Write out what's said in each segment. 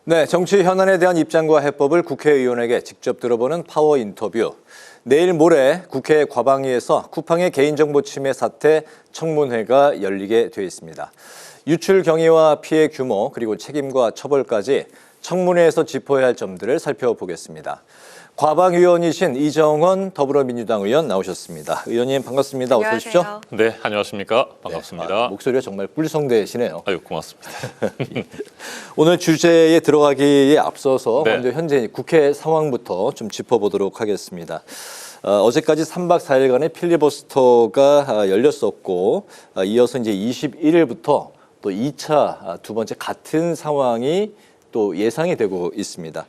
네, 정치 현안에 대한 입장과 해법을 국회의원에게 직접 들어보는 파워 인터뷰. 내일 모레 국회 과방위에서 쿠팡의 개인정보 침해 사태 청문회가 열리게 돼 있습니다. 유출 경위와 피해 규모 그리고 책임과 처벌까지 청문회에서 짚어야 할 점들을 살펴보겠습니다. 과방위원이신 이정원 더불어민주당 의원 나오셨습니다. 의원님 반갑습니다. 어서 오십시오. 네, 안녕하십니까. 반갑습니다. 네, 목소리가 정말 뿔성대시네요. 아유, 고맙습니다. 오늘 주제에 들어가기에 앞서서 네. 먼저 현재 국회 상황부터 좀 짚어보도록 하겠습니다. 어제까지 3박 4일간의 필리버스터가 열렸었고 이어서 이제 21일부터 또 2차 두 번째 같은 상황이 또 예상이 되고 있습니다.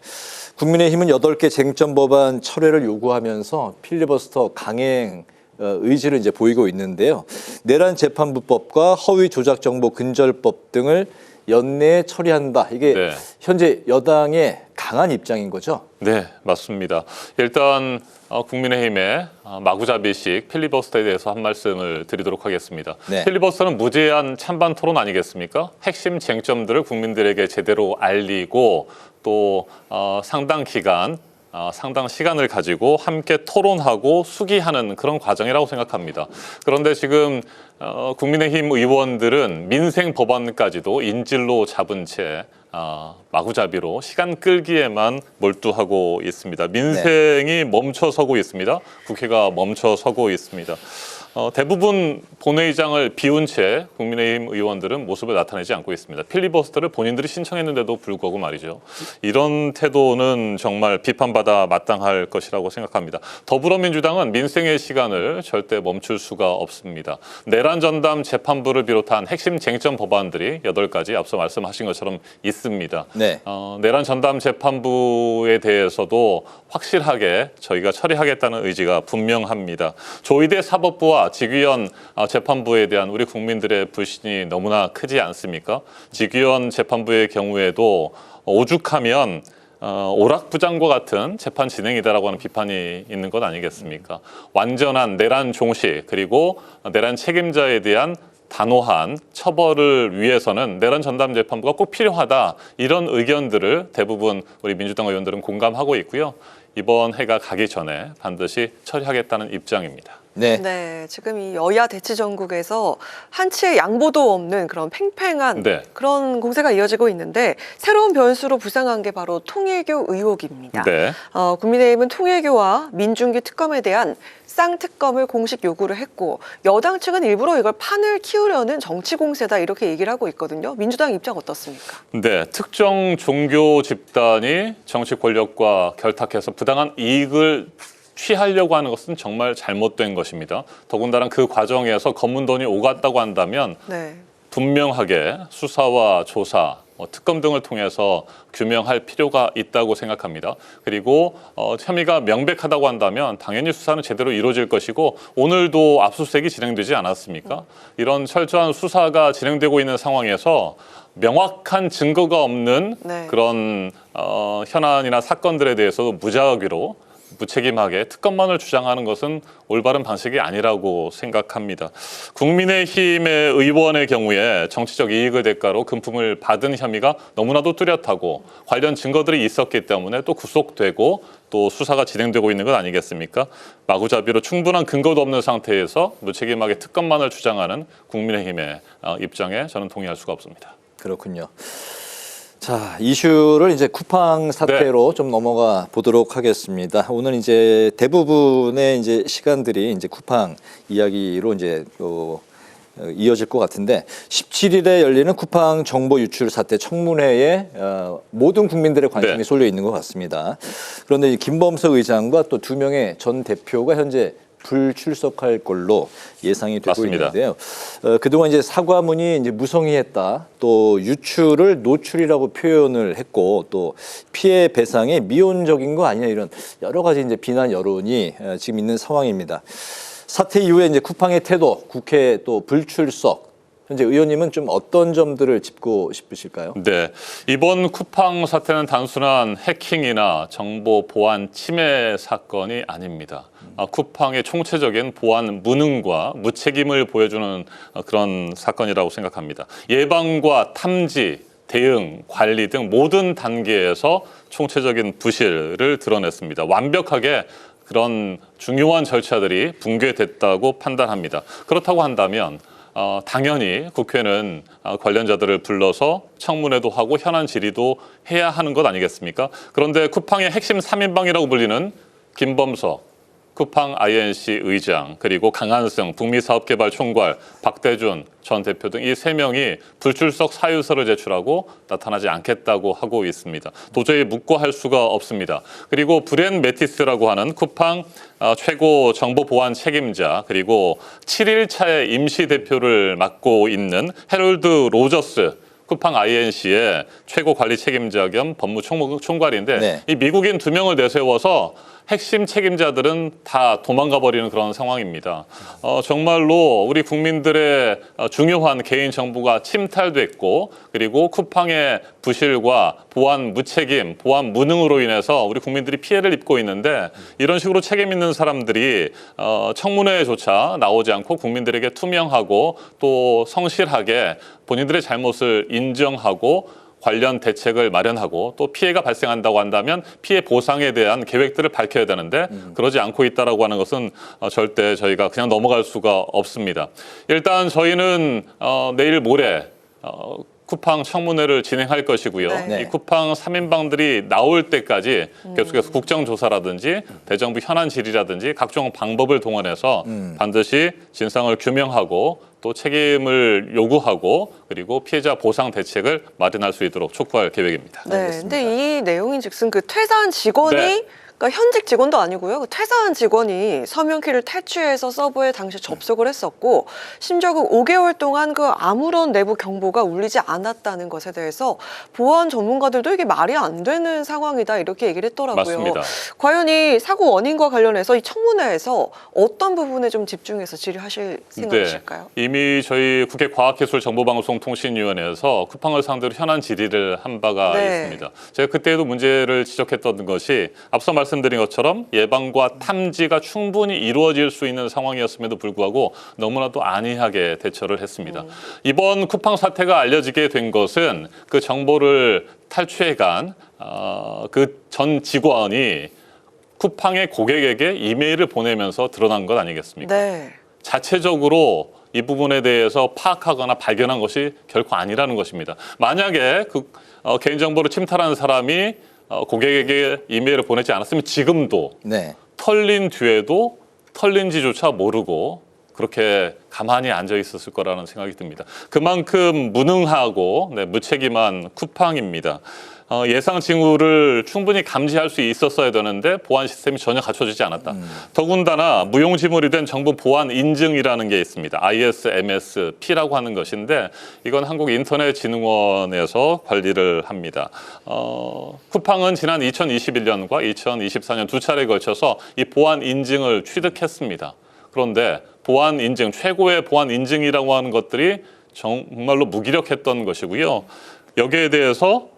국민의힘은 8개 쟁점 법안 철회를 요구하면서 필리버스터 강행 의지를 이제 보이고 있는데요. 내란 재판부법과 허위 조작 정보 근절법 등을 연내에 처리한다. 이게 네. 현재 여당의 강한 입장인 거죠? 네, 맞습니다. 일단 국민의힘의 마구잡이식 필리버스터에 대해서 한 말씀을 드리도록 하겠습니다. 네. 필리버스터는 무제한 찬반 토론 아니겠습니까? 핵심 쟁점들을 국민들에게 제대로 알리고 또 상당 기간 상당 시간을 가지고 함께 토론하고 수기하는 그런 과정이라고 생각합니다. 그런데 지금 국민의힘 의원들은 민생 법안까지도 인질로 잡은 채 마구잡이로 시간 끌기에만 몰두하고 있습니다. 민생이 멈춰서고 있습니다. 국회가 멈춰서고 있습니다. 대부분 본회의장을 비운 채 국민의힘 의원들은 모습을 나타내지 않고 있습니다. 필리버스터를 본인들이 신청했는데도 불구하고 말이죠. 이런 태도는 정말 비판받아 마땅할 것이라고 생각합니다. 더불어민주당은 민생의 시간을 절대 멈출 수가 없습니다. 내란 전담 재판부를 비롯한 핵심 쟁점 법안들이 8가지 앞서 말씀하신 것처럼 있습니다. 네. 내란 전담 재판부에 대해서도 확실하게 저희가 처리하겠다는 의지가 분명합니다. 조희대 사법부와 직위원 재판부에 대한 우리 국민들의 불신이 너무나 크지 않습니까? 직위원 재판부의 경우에도 오죽하면 오락부장과 같은 재판 진행이다라고 하는 비판이 있는 것 아니겠습니까? 완전한 내란 종식 그리고 내란 책임자에 대한 단호한 처벌을 위해서는 내란 전담 재판부가 꼭 필요하다. 이런 의견들을 대부분 우리 민주당 의원들은 공감하고 있고요. 이번 해가 가기 전에 반드시 처리하겠다는 입장입니다. 네, 지금 이 여야 대치 전국에서 한치의 양보도 없는 그런 팽팽한 그런 공세가 이어지고 있는데 새로운 변수로 부상한 게 바로 통일교 의혹입니다. 네. 국민의힘은 통일교와 민중기 특검에 대한 쌍특검을 공식 요구를 했고 여당 측은 일부러 이걸 판을 키우려는 정치 공세다 이렇게 얘기를 하고 있거든요. 민주당 입장 어떻습니까? 네, 특정 종교 집단이 정치 권력과 결탁해서 부당한 이익을 취하려고 하는 것은 정말 잘못된 것입니다. 더군다나 그 과정에서 검은 돈이 오갔다고 한다면 분명하게 수사와 조사, 특검 등을 통해서 규명할 필요가 있다고 생각합니다. 그리고 혐의가 명백하다고 한다면 당연히 수사는 제대로 이루어질 것이고 오늘도 압수수색이 진행되지 않았습니까? 이런 철저한 수사가 진행되고 있는 상황에서 명확한 증거가 없는 그런 현안이나 사건들에 대해서도 무작위로 무책임하게 특검만을 주장하는 것은 올바른 방식이 아니라고 생각합니다. 국민의힘의 의원의 경우에 정치적 이익을 대가로 금품을 받은 혐의가 너무나도 뚜렷하고 관련 증거들이 있었기 때문에 또 구속되고 또 수사가 진행되고 있는 것 아니겠습니까? 마구잡이로 충분한 근거도 없는 상태에서 무책임하게 특검만을 주장하는 국민의힘의 입장에 저는 동의할 수가 없습니다. 그렇군요. 자, 이슈를 이제 쿠팡 사태로 좀 넘어가 보도록 하겠습니다. 오늘 이제 대부분의 이제 시간들이 이제 쿠팡 이야기로 이제 이어질 것 같은데 17일에 열리는 쿠팡 정보 유출 사태 청문회에 모든 국민들의 관심이 쏠려 있는 것 같습니다. 그런데 김범석 의장과 또 2명의 전 대표가 현재 불출석할 걸로 예상이 되고 있는데요. 그동안 이제 사과문이 이제 무성의했다, 또 유출을 노출이라고 표현을 했고, 또 피해 배상에 미온적인 거 아니냐 이런 여러 가지 이제 비난 여론이 지금 있는 상황입니다. 사태 이후에 이제 쿠팡의 태도, 국회 또 불출석. 현재 의원님은 좀 어떤 점들을 짚고 싶으실까요? 네, 이번 쿠팡 사태는 단순한 해킹이나 정보 보안 침해 사건이 아닙니다. 쿠팡의 총체적인 보안 무능과 무책임을 보여주는 그런 사건이라고 생각합니다. 예방과 탐지 대응, 관리 등 모든 단계에서 총체적인 부실을 드러냈습니다. 완벽하게 그런 중요한 절차들이 붕괴됐다고 판단합니다. 그렇다고 한다면 당연히 국회는 관련자들을 불러서 청문회도 하고 현안 질의도 해야 하는 것 아니겠습니까? 그런데 쿠팡의 핵심 3인방이라고 불리는 김범석 쿠팡 INC 의장, 그리고 강한승 북미사업개발총괄, 박대준 전 대표 등 이 3명이 불출석 사유서를 제출하고 나타나지 않겠다고 하고 있습니다. 도저히 묻고 할 수가 없습니다. 그리고 브렌 매티스라고 하는 쿠팡 최고 정보 보안 책임자, 그리고 7일차의 임시 대표를 맡고 있는 해롤드 로저스 쿠팡 INC의 최고 관리 책임자 겸 법무총괄인데 네. 이 미국인 2명을 내세워서 핵심 책임자들은 다 도망가 버리는 그런 상황입니다. 정말로 우리 국민들의 중요한 개인 정보가 침탈됐고, 그리고 쿠팡의 부실과 보안 무책임, 보안 무능으로 인해서 우리 국민들이 피해를 입고 있는데, 이런 식으로 책임 있는 사람들이 청문회조차 나오지 않고 국민들에게 투명하고 또 성실하게 본인들의 잘못을 인정하고 관련 대책을 마련하고 또 피해가 발생한다고 한다면 피해 보상에 대한 계획들을 밝혀야 되는데 그러지 않고 있다라고 하는 것은 절대 저희가 그냥 넘어갈 수가 없습니다. 일단 저희는 내일 모레 쿠팡 청문회를 진행할 것이고요. 네. 이 쿠팡 3인방들이 나올 때까지 계속해서 국정조사라든지 대정부 현안 질의라든지 각종 방법을 동원해서 반드시 진상을 규명하고 또 책임을 요구하고 그리고 피해자 보상 대책을 마련할 수 있도록 촉구할 계획입니다. 네, 알겠습니다. 근데 이 내용인즉슨 그 퇴사한 직원이 네. 그러니까 현직 직원도 아니고요. 그 퇴사한 직원이 서명키를 탈취해서 서버에 당시 접속을 했었고, 심지어 그 5개월 동안 그 아무런 내부 경보가 울리지 않았다는 것에 대해서 보안 전문가들도 이게 말이 안 되는 상황이다 이렇게 얘기를 했더라고요. 맞습니다. 과연 이 사고 원인과 관련해서 이 청문회에서 어떤 부분에 좀 집중해서 질의하실 생각이실까요? 네, 이미 저희 국회 과학기술정보방송통신위원회에서 쿠팡을 상대로 현안 질의를 한 바가 네. 있습니다. 제가 그때도 문제를 지적했던 것이 앞서 말씀드린 것처럼 예방과 탐지가 충분히 이루어질 수 있는 상황이었음에도 불구하고 너무나도 안이하게 대처를 했습니다. 이번 쿠팡 사태가 알려지게 된 것은 그 정보를 탈취해간 그 전 직원이 쿠팡의 고객에게 이메일을 보내면서 드러난 것 아니겠습니까? 네. 자체적으로 이 부분에 대해서 파악하거나 발견한 것이 결코 아니라는 것입니다. 만약에 그 개인정보를 침탈하는 사람이 고객에게 이메일을 보내지 않았으면 지금도 네. 털린 뒤에도 털린지조차 모르고 그렇게 가만히 앉아 있었을 거라는 생각이 듭니다. 그만큼 무능하고 무책임한 쿠팡입니다. 예상 징후를 충분히 감지할 수 있었어야 되는데 보안 시스템이 전혀 갖춰지지 않았다. 더군다나 무용지물이 된 정보 보안 인증이라는 게 있습니다. ISMSP라고 하는 것인데 이건 한국인터넷진흥원에서 관리를 합니다. 쿠팡은 지난 2021년과 2024년 두 차례에 걸쳐서 이 보안 인증을 취득했습니다. 그런데 보안 인증, 최고의 보안 인증이라고 하는 것들이 정말로 무기력했던 것이고요. 여기에 대해서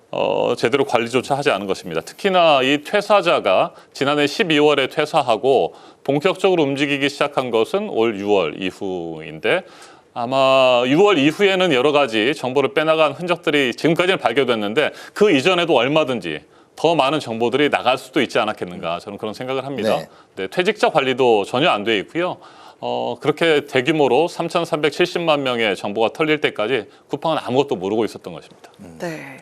제대로 관리조차 하지 않은 것입니다. 특히나 이 퇴사자가 지난해 12월에 퇴사하고 본격적으로 움직이기 시작한 것은 올 6월 이후인데 아마 6월 이후에는 여러 가지 정보를 빼나간 흔적들이 지금까지는 발견됐는데 그 이전에도 얼마든지 더 많은 정보들이 나갈 수도 있지 않았겠는가 저는 그런 생각을 합니다. 네, 퇴직자 관리도 전혀 안 돼 있고요. 그렇게 대규모로 3,370만 명의 정보가 털릴 때까지 쿠팡은 아무것도 모르고 있었던 것입니다. 네.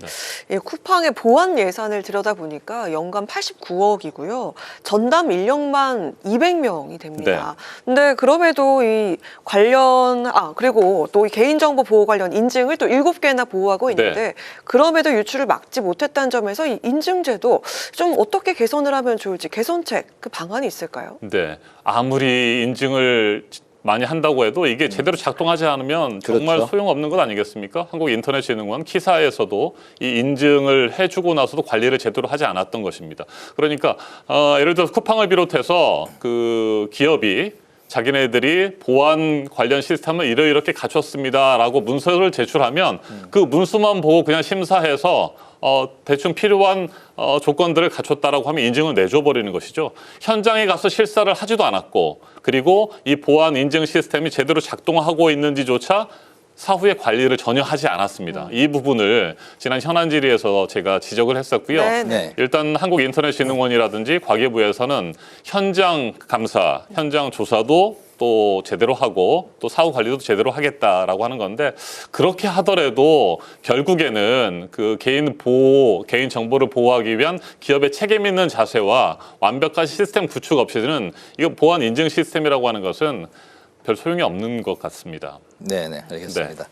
이 쿠팡의 보안 예산을 들여다보니까 연간 89억이고요. 전담 인력만 200명이 됩니다. 근데 그럼에도 이 관련, 그리고 또 이 개인정보 보호 관련 인증을 또 7개나 보호하고 있는데 그럼에도 유출을 막지 못했다는 점에서 이 인증제도 좀 어떻게 개선을 하면 좋을지 개선책, 그 방안이 있을까요? 네. 아무리 인증을 많이 한다고 해도 이게 제대로 작동하지 않으면 정말 그렇죠. 소용없는 것 아니겠습니까? 한국인터넷진흥원 키사에서도 이 인증을 해주고 나서도 관리를 제대로 하지 않았던 것입니다. 그러니까 예를 들어서 쿠팡을 비롯해서 그 기업이 자기네들이 보안 관련 시스템을 이렇게 갖췄습니다라고 문서를 제출하면 그 문서만 보고 그냥 심사해서 대충 필요한 조건들을 갖췄다라고 하면 인증을 내줘버리는 것이죠. 현장에 가서 실사를 하지도 않았고 그리고 이 보안 인증 시스템이 제대로 작동하고 있는지조차 사후에 관리를 전혀 하지 않았습니다. 이 부분을 지난 현안 질의에서 제가 지적을 했었고요. 네. 일단 한국인터넷진흥원이라든지 과기부에서는 현장 감사, 현장 조사도 또 제대로 하고 또 사후 관리도 제대로 하겠다라고 하는 건데, 그렇게 하더라도 결국에는 그 개인 보호, 개인 정보를 보호하기 위한 기업의 책임 있는 자세와 완벽한 시스템 구축 없이는 이거 보안 인증 시스템이라고 하는 것은 별 소용이 없는 것 같습니다. 네네, 알겠습니다.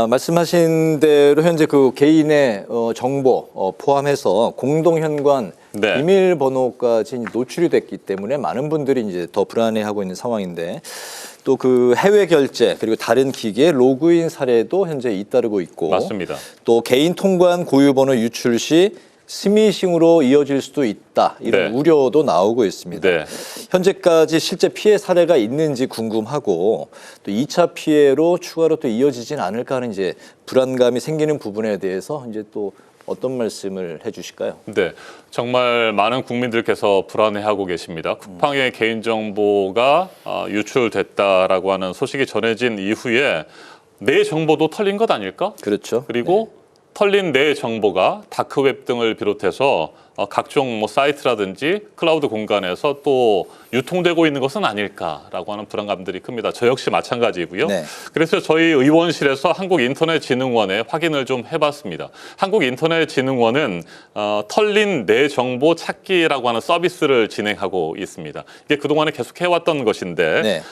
말씀하신 대로 현재 그 개인의 정보 포함해서 공동현관 네. 비밀번호까지 노출이 됐기 때문에 많은 분들이 이제 더 불안해하고 있는 상황인데, 또 그 해외 결제 그리고 다른 기기의 로그인 사례도 현재 잇따르고 있고, 맞습니다. 또 개인 통관 고유번호 유출 시 스미싱으로 이어질 수도 있다, 이런 네. 우려도 나오고 있습니다. 네. 현재까지 실제 피해 사례가 있는지 궁금하고, 또 2차 피해로 추가로 또 이어지진 않을까 하는 이제 불안감이 생기는 부분에 대해서 이제 또 어떤 말씀을 해주실까요? 네, 정말 많은 국민들께서 불안해하고 계십니다. 쿠팡의 개인정보가 유출됐다라고 하는 소식이 전해진 이후에 내 정보도 털린 것 아닐까? 그렇죠. 그리고 털린 내 정보가 다크웹 등을 비롯해서 각종 뭐 사이트라든지 클라우드 공간에서 또 유통되고 있는 것은 아닐까라고 하는 불안감들이 큽니다. 저 역시 마찬가지고요. 네. 그래서 저희 의원실에서 한국인터넷진흥원에 확인을 좀 해봤습니다. 한국인터넷진흥원은 털린 내 정보 찾기라고 하는 서비스를 진행하고 있습니다. 이게 그동안에 계속 해왔던 것인데, 네.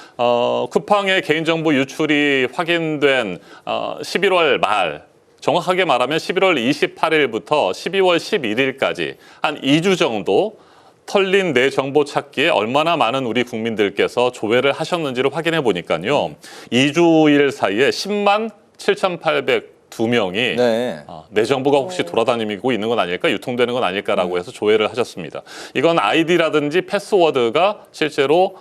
쿠팡의 개인정보 유출이 확인된 11월 말, 정확하게 말하면 11월 28일부터 12월 11일까지 한 2주 정도 털린 내 정보 찾기에 얼마나 많은 우리 국민들께서 조회를 하셨는지를 확인해 보니까요. 2주일 사이에 10만 7,802명이 네. 내 정보가 혹시 돌아다니고 있는 건 아닐까, 유통되는 건 아닐까라고 해서 조회를 하셨습니다. 이건 아이디라든지 패스워드가 실제로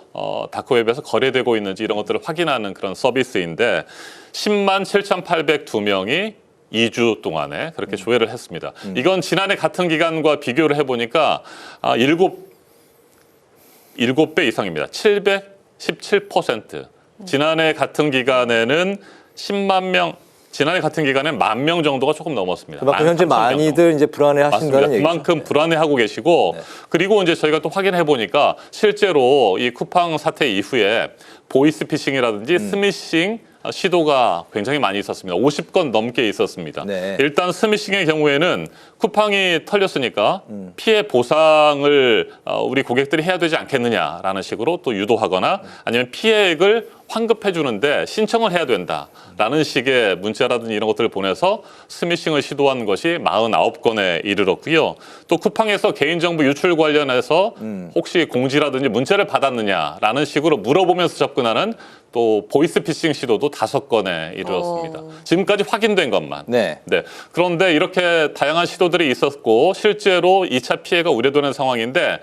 다크웹에서 거래되고 있는지 이런 것들을 확인하는 그런 서비스인데, 10만 7,802명이 2주 동안에 그렇게 조회를 했습니다. 이건 지난해 같은 기간과 비교를 해보니까 7배 이상입니다. 717%. 지난해 같은 기간에는 10만 명, 지난해 같은 기간에 10,000명 정도가 조금 넘었습니다. 그만큼 현재 13,000명 정도. 많이들 이제 불안해 하신다는 맞습니다. 얘기죠. 그만큼 불안해하고 계시고, 그리고 이제 저희가 또 확인해 보니까 실제로 이 쿠팡 사태 이후에 보이스피싱이라든지 스미싱 시도가 굉장히 많이 있었습니다. 50건 넘게 있었습니다. 네. 일단 스미싱의 경우에는 쿠팡이 털렸으니까 피해 보상을 우리 고객들이 해야 되지 않겠느냐라는 식으로 또 유도하거나, 아니면 피해액을 환급해 주는데 신청을 해야 된다라는 식의 문자라든지 이런 것들을 보내서 스미싱을 시도한 것이 49건에 이르렀고요. 또 쿠팡에서 개인정보 유출 관련해서 혹시 공지라든지 문자를 받았느냐라는 식으로 물어보면서 접근하는 또 보이스피싱 시도도 5건에 이르렀습니다. 지금까지 확인된 것만. 네. 네. 그런데 이렇게 다양한 시도들이 있었고 실제로 2차 피해가 우려되는 상황인데,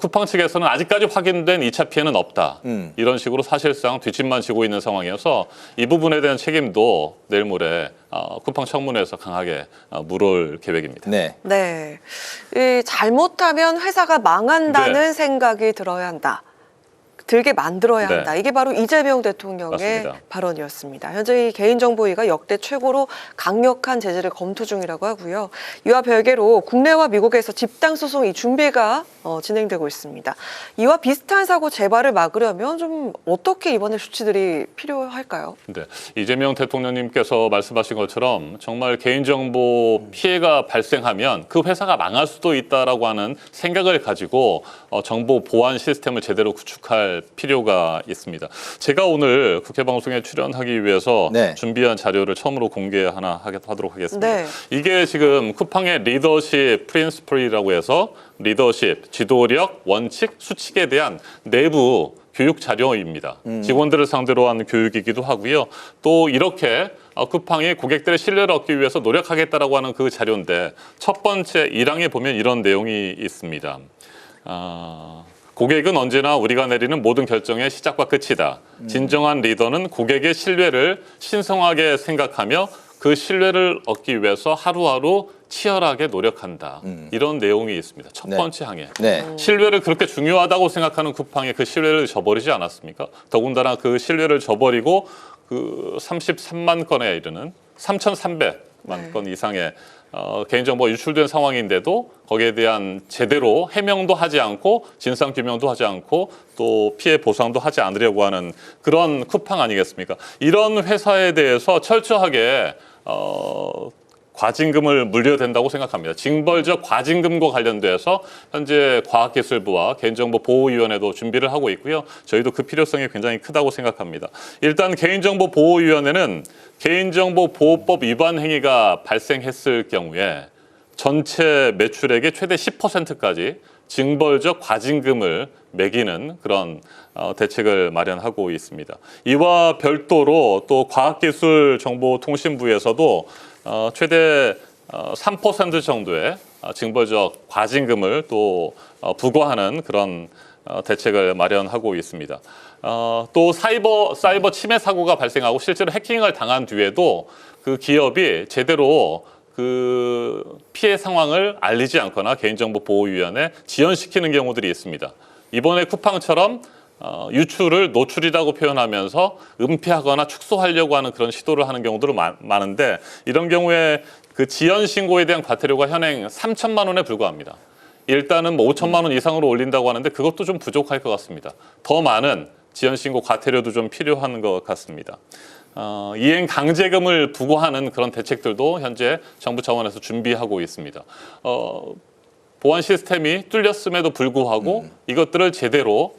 쿠팡 측에서는 아직까지 확인된 2차 피해는 없다. 이런 식으로 사실상 뒷짐만 지고 있는 상황이어서 이 부분에 대한 책임도 내일 모레 쿠팡 청문회에서 강하게 물을 계획입니다. 네. 네. 이 잘못하면 회사가 망한다는 네. 생각이 들어야 한다. 들게 만들어야 네. 한다. 이게 바로 이재명 대통령의 맞습니다. 발언이었습니다. 현재 이 개인정보위가 역대 최고로 강력한 제재를 검토 중이라고 하고요. 이와 별개로 국내와 미국에서 집단 소송이 준비가 진행되고 있습니다. 이와 비슷한 사고 재발을 막으려면 좀 어떻게 이번에 조치들이 필요할까요? 네, 이재명 대통령님께서 말씀하신 것처럼 정말 개인정보 피해가 발생하면 그 회사가 망할 수도 있다라고 하는 생각을 가지고 정보 보안 시스템을 제대로 구축할 필요가 있습니다. 제가 오늘 국회 방송에 출연하기 위해서 네. 준비한 자료를 처음으로 공개하도록 하겠습니다. 네. 이게 지금 쿠팡의 리더십 프린시플이라고 해서 리더십, 지도력, 원칙, 수칙에 대한 내부 교육 자료입니다. 직원들을 상대로 하는 교육이기도 하고요. 또 이렇게 쿠팡이 고객들의 신뢰를 얻기 위해서 노력하겠다라고 하는 그 자료인데, 첫 번째 1항에 보면 이런 내용이 있습니다. 고객은 언제나 우리가 내리는 모든 결정의 시작과 끝이다. 진정한 리더는 고객의 신뢰를 신성하게 생각하며 그 신뢰를 얻기 위해서 하루하루 치열하게 노력한다. 이런 내용이 있습니다. 첫 네. 번째 항에. 네. 신뢰를 그렇게 중요하다고 생각하는 쿠팡이 그 신뢰를 저버리지 않았습니까? 더군다나 그 신뢰를 저버리고 그 33만 건에 이르는 3,300만 건 이상의 개인정보가 유출된 상황인데도 거기에 대한 제대로 해명도 하지 않고 진상 규명도 하지 않고 또 피해 보상도 하지 않으려고 하는 그런 쿠팡 아니겠습니까? 이런 회사에 대해서 철저하게 과징금을 물려야 된다고 생각합니다. 징벌적 과징금과 관련돼서 현재 과학기술부와 개인정보보호위원회도 준비를 하고 있고요. 저희도 그 필요성이 굉장히 크다고 생각합니다. 일단 개인정보보호위원회는 개인정보보호법 위반 행위가 발생했을 경우에 전체 매출액의 최대 10%까지 징벌적 과징금을 매기는 그런 대책을 마련하고 있습니다. 이와 별도로 또 과학기술정보통신부에서도 최대 3% 정도의 징벌적 과징금을 또 부과하는 그런 대책을 마련하고 있습니다. 또 사이버 침해 사고가 발생하고 실제로 해킹을 당한 뒤에도 그 기업이 제대로 그 피해 상황을 알리지 않거나 개인정보보호위원회에 지연시키는 경우들이 있습니다. 이번에 쿠팡처럼 유출을 노출이라고 표현하면서 은폐하거나 축소하려고 하는 그런 시도를 하는 경우들은 많은데 이런 경우에 그 지연 신고에 대한 과태료가 현행 3천만 원에 불과합니다. 일단은 뭐 5천만 원 이상으로 올린다고 하는데 그것도 좀 부족할 것 같습니다. 더 많은 지연 신고 과태료도 좀 필요한 것 같습니다. 이행 강제금을 부과하는 그런 대책들도 현재 정부 차원에서 준비하고 있습니다. 보안 시스템이 뚫렸음에도 불구하고 이것들을 제대로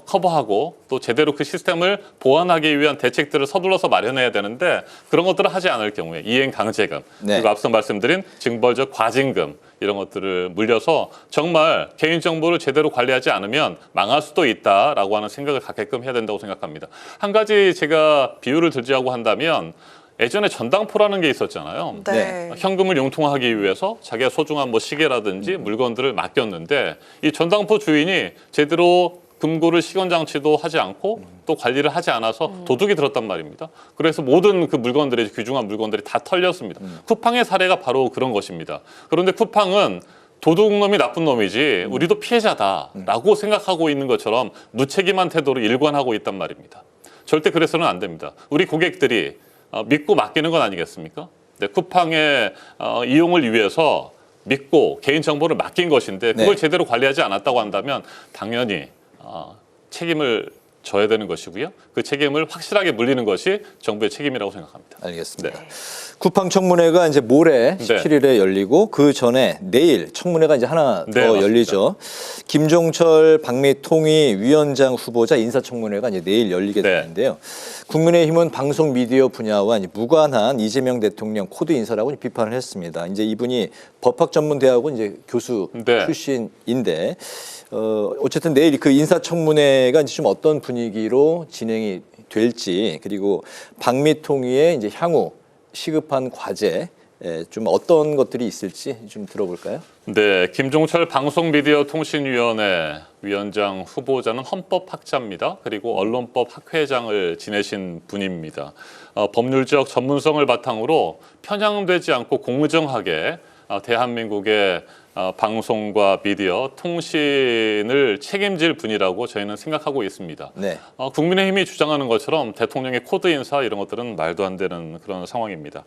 커버하고 또 제대로 그 시스템을 보완하기 위한 대책들을 서둘러서 마련해야 되는데 그런 것들을 하지 않을 경우에 이행 강제금 그리고 앞서 말씀드린 징벌적 과징금 이런 것들을 물려서 정말 개인정보를 제대로 관리하지 않으면 망할 수도 있다라고 하는 생각을 갖게끔 해야 된다고 생각합니다. 한 가지 제가 비유를 들자고 한다면 예전에 전당포라는 게 있었잖아요. 네. 현금을 융통하기 위해서 자기가 소중한 뭐 시계라든지 물건들을 맡겼는데 이 전당포 주인이 제대로 금고를 시건장치도 하지 않고 또 관리를 하지 않아서 도둑이 들었단 말입니다. 그래서 모든 그 물건들이 귀중한 물건들이 다 털렸습니다. 쿠팡의 사례가 바로 그런 것입니다. 그런데 쿠팡은 도둑놈이 나쁜 놈이지 우리도 피해자다라고 생각하고 있는 것처럼 무책임한 태도로 일관하고 있단 말입니다. 절대 그래서는 안 됩니다. 우리 고객들이 믿고 맡기는 건 아니겠습니까? 네, 쿠팡의 이용을 위해서 믿고 개인정보를 맡긴 것인데 그걸 제대로 관리하지 않았다고 한다면 당연히 책임을 져야 되는 것이고요. 그 책임을 확실하게 물리는 것이 정부의 책임이라고 생각합니다. 알겠습니다. 쿠팡 청문회가 이제 모레 17일에 열리고 그 전에 내일 청문회가 이제 하나 더 열리죠. 김종철 방미통위 위원장 후보자 인사청문회가 이제 내일 열리게 되는데요. 국민의힘은 방송 미디어 분야와 이제 무관한 이재명 대통령 코드 인사라고 비판을 했습니다. 이제 이분이 법학전문대학원 이제 교수 출신인데 어쨌든 내일 그 인사청문회가 이제 좀 어떤 분위기로 진행이 될지 그리고 방미통위의 이제 향후 시급한 과제 좀 어떤 것들이 있을지 좀 들어볼까요? 네, 김종철 방송미디어통신위원회 위원장 후보자는 헌법학자입니다. 그리고 언론법 학회장을 지내신 분입니다. 법률적 전문성을 바탕으로 편향되지 않고 공정하게 대한민국의 방송과 미디어, 통신을 책임질 분이라고 저희는 생각하고 있습니다. 국민의힘이 주장하는 것처럼 대통령의 코드 인사 이런 것들은 말도 안 되는 그런 상황입니다.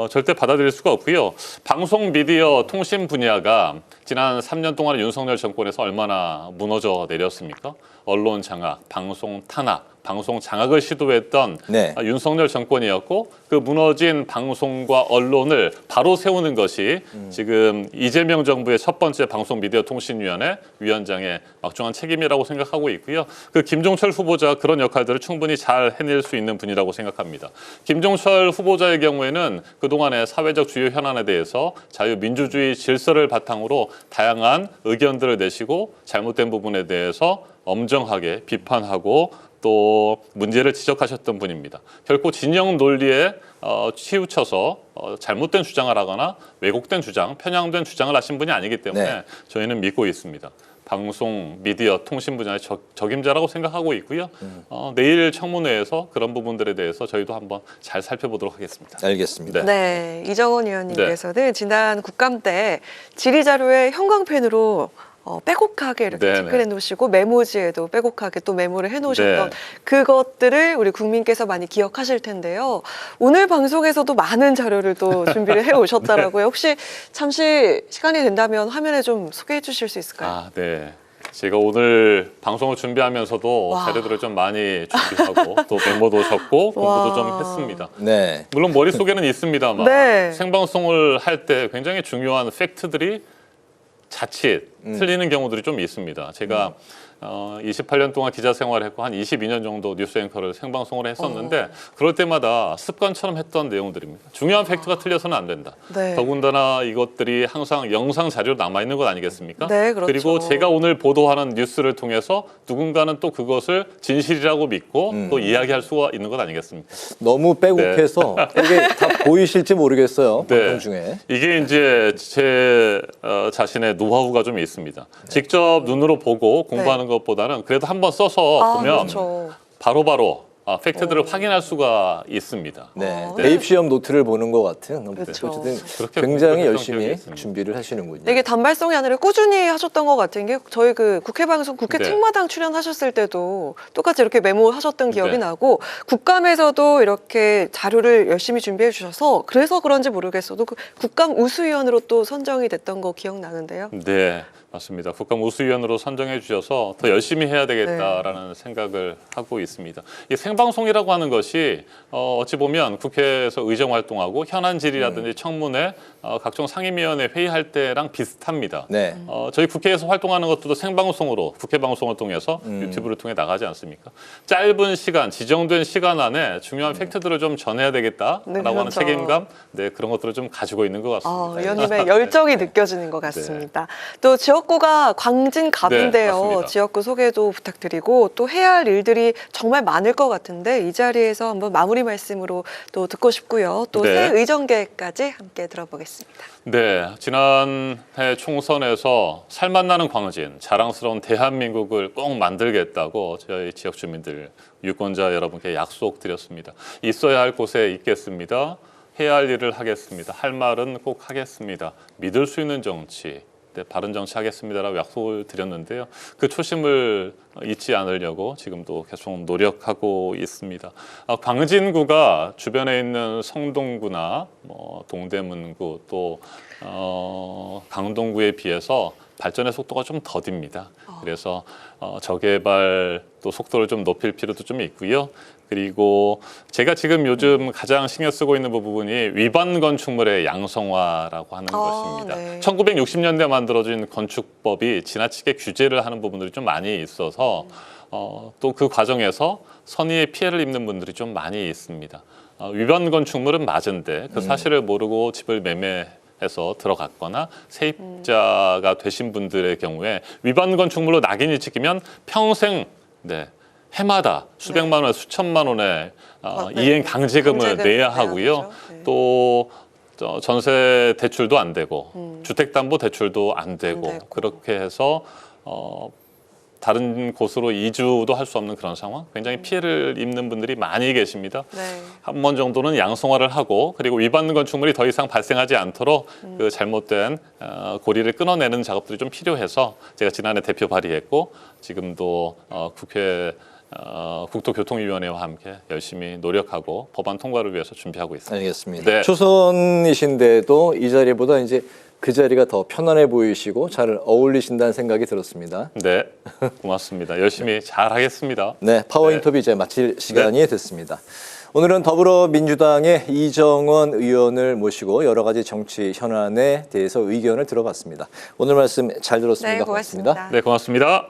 절대 받아들일 수가 없고요. 방송, 미디어, 통신 분야가 지난 3년 동안 윤석열 정권에서 얼마나 무너져 내렸습니까? 언론 장악, 방송 탄압, 방송 장악을 시도했던 윤석열 정권이었고 그 무너진 방송과 언론을 바로 세우는 것이 지금 이재명 정부의 첫 번째 방송미디어통신위원회 위원장의 막중한 책임이라고 생각하고 있고요. 그 김종철 후보자 그런 역할들을 충분히 잘 해낼 수 있는 분이라고 생각합니다. 김종철 후보자의 경우에는 그동안의 사회적 주요 현안에 대해서 자유민주주의 질서를 바탕으로 다양한 의견들을 내시고 잘못된 부분에 대해서 엄정하게 비판하고 또 문제를 지적하셨던 분입니다. 결코 진영 논리에 치우쳐서 잘못된 주장을 하거나 왜곡된 주장, 편향된 주장을 하신 분이 아니기 때문에 저희는 믿고 있습니다. 방송, 미디어, 통신 분야의 적임자라고 생각하고 있고요. 내일 청문회에서 그런 부분들에 대해서 저희도 한번 잘 살펴보도록 하겠습니다. 알겠습니다. 네, 이정원 의원님께서는 지난 국감 때 질의자료에 형광펜으로 빼곡하게 이렇게 네네. 체크를 해놓으시고 메모지에도 빼곡하게 또 메모를 해놓으셨던 네. 그것들을 우리 국민께서 많이 기억하실 텐데요. 오늘 방송에서도 많은 자료를 또 준비를 해오셨더라고요. 혹시 잠시 시간이 된다면 화면에 좀 소개해 주실 수 있을까요? 아, 네. 제가 오늘 방송을 준비하면서도 와. 자료들을 좀 많이 준비하고 또 메모도 적고 공부도 좀 했습니다. 네. 물론 머릿속에는 있습니다만 네. 생방송을 할 때 굉장히 중요한 팩트들이 자칫 틀리는 경우들이 좀 있습니다. 제가 28년 동안 기자 생활을 했고 한 22년 정도 뉴스 앵커를 생방송을 했었는데 그럴 때마다 습관처럼 했던 내용들입니다. 중요한 팩트가 틀려서는 안 된다. 네. 더군다나 이것들이 항상 영상 자료로 남아있는 것 아니겠습니까? 네, 그렇죠. 그리고 제가 오늘 보도하는 뉴스를 통해서 누군가는 또 그것을 진실이라고 믿고 또 이야기할 수가 있는 것 아니겠습니까? 너무 빼곡해서 이게 다 보이실지 모르겠어요. 네. 방송 중에. 이게 이제 제 자신의 노하우가 좀 있습니다. 직접 눈으로 보고 공부하는 것보다는 그래도 한번 써서 보면 그렇죠. 바로바로 팩트들을 확인할 수가 있습니다. 네. 네. 대입 시험 노트를 보는 것 같은. 그렇죠. 어쨌든 그렇게 굉장히 공부했던 기억이 열심히 있습니다. 준비를 하시는군요. 이게 단발성이 아니라 꾸준히 하셨던 것 같은 게 저희 그 국회 방송 국회 네. 책마당 출연하셨을 때도 똑같이 이렇게 메모하셨던 기억이 네. 나고 국감에서도 이렇게 자료를 열심히 준비해 주셔서 그래서 그런지 모르겠어도 그 국감 우수위원으로 또 선정이 됐던 거 기억나는데요. 네, 맞습니다. 국감 우수위원으로 선정해 주셔서 더 열심히 해야 되겠다라는 생각을 하고 있습니다. 이 생방송이라고 하는 것이 어찌 보면 국회에서 의정 활동하고 현안 질의라든지 청문회, 각종 상임위원회 회의할 때랑 비슷합니다. 네. 저희 국회에서 활동하는 것도 생방송으로 국회 방송을 통해서 유튜브를 통해 나가지 않습니까? 짧은 시간, 지정된 시간 안에 중요한 팩트들을 좀 전해야 되겠다라고 네, 하는 그렇죠. 책임감, 네, 그런 것들을 좀 가지고 있는 것 같습니다. 의원님의 열정이 느껴지는 것 같습니다. 또 지역구가 광진갑인데요. 네, 맞습니다. 지역구 소개도 부탁드리고 또 해야 할 일들이 정말 많을 것 같은데 이 자리에서 한번 마무리 말씀으로 또 듣고 싶고요. 또 네. 새 의정 계획까지 함께 들어보겠습니다. 네, 지난해 총선에서 살맛나는 광진, 자랑스러운 대한민국을 꼭 만들겠다고 저희 지역 주민들, 유권자 여러분께 약속드렸습니다. 있어야 할 곳에 있겠습니다. 해야 할 일을 하겠습니다. 할 말은 꼭 하겠습니다. 믿을 수 있는 정치, 네, 바른 정치 하겠습니다라고 약속을 드렸는데요. 그 초심을 잊지 않으려고 지금도 계속 노력하고 있습니다. 광진구가 주변에 있는 성동구나 동대문구 또 강동구에 비해서 발전의 속도가 좀 더딥니다. 그래서 저개발 또 속도를 좀 높일 필요도 좀 있고요. 그리고 제가 지금 요즘 가장 신경 쓰고 있는 부분이 위반 건축물의 양성화라고 하는 것입니다. 네. 1960년대 만들어진 건축법이 지나치게 규제를 하는 부분들이 좀 많이 있어서 또 그 과정에서 선의의 피해를 입는 분들이 좀 많이 있습니다. 위반 건축물은 맞은데 그 사실을 모르고 집을 매매해서 들어갔거나 세입자가 되신 분들의 경우에 위반 건축물로 낙인이 찍히면 평생 해마다 수백만 원, 수천만 원의 이행 강제금을 강제금 내야 내야 하고요. 하죠. 네. 또 전세 대출도 안 되고 주택담보 대출도 안 되고 되고. 그렇게 해서 다른 곳으로 이주도 할 수 없는 그런 상황, 굉장히 피해를 입는 분들이 많이 계십니다. 네. 한 번 정도는 양성화를 하고 그리고 위반 건축물이 더 이상 발생하지 않도록 그 잘못된 고리를 끊어내는 작업들이 좀 필요해서 제가 지난해 대표 발의했고 지금도 국회 국토교통위원회와 함께 열심히 노력하고 법안 통과를 위해서 준비하고 있습니다. 알겠습니다. 네. 초선이신데도 이 자리보다 이제 그 자리가 더 편안해 보이시고 잘 어울리신다는 생각이 들었습니다. 네, 고맙습니다. 열심히 잘 하겠습니다. 네, 파워 네. 인터뷰 이제 마칠 시간이 됐습니다. 오늘은 더불어민주당의 이정원 의원을 모시고 여러 가지 정치 현안에 대해서 의견을 들어봤습니다. 오늘 말씀 잘 들었습니다. 네, 고맙습니다. 네, 고맙습니다.